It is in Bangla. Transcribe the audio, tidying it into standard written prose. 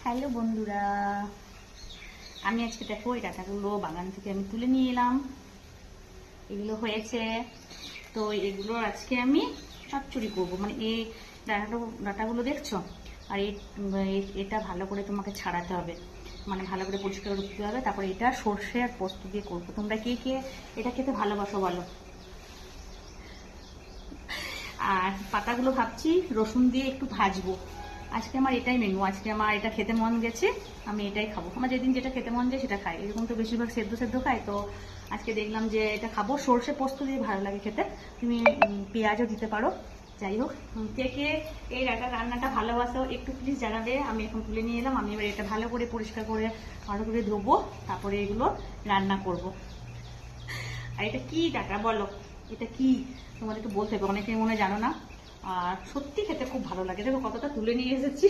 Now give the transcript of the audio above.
হ্যালো বন্ধুরা, আমি আজকে দেখো এই ডাঁটাগুলো বাগান থেকে আমি তুলে নিয়ে এলাম। এগুলো হয়েছে, তো এগুলো আজকে আমি চচ্চড়ি করবো। মানে এই ডাঁটাগুলো দেখছো, আর এটা ভালো করে তোমাকে ছাড়াতে হবে, মানে ভালো করে পরিষ্কার করতে হবে। তারপরে এটা সর্ষে আর পোস্ত দিয়ে করবো। তোমরা কে কে এটা খেতে ভালোবাসো বলো। আর পাতাগুলো ভাবছি রসুন দিয়ে একটু ভাজবো। আজকে আমার এটাই মেনু, আজকে আমার এটা খেতে মন গেছে, আমি এটাই খাবো। আমার যেদিন যেটা খেতে মন যায় সেটা খাই, এরকম তো বেশিরভাগ সেদ্ধ সেদ্ধ খাই। তো আজকে দেখলাম যে এটা খাবো, সর্ষে পোস্ত দিয়ে ভালো লাগে খেতে। তুমি পেঁয়াজও দিতে পারো। যাই হোক, কে কে এই রান্নাটা ভালোবাসো একটু প্লিজ জানাবে। আমি এখন তুলে নিয়ে এলাম, আমি এবার এটা ভালো করে পরিষ্কার করে ভালো করে ধোবো, তারপরে এগুলো রান্না করব। আর এটা কি ডাঁটা বলো, এটা কি তোমাদেরকে বলতে হবে, অনেকে মনে জানো না। আর সত্যি খেতে খুব ভালো লাগে। দেখো কতটা তুলে নিয়ে এসেছি।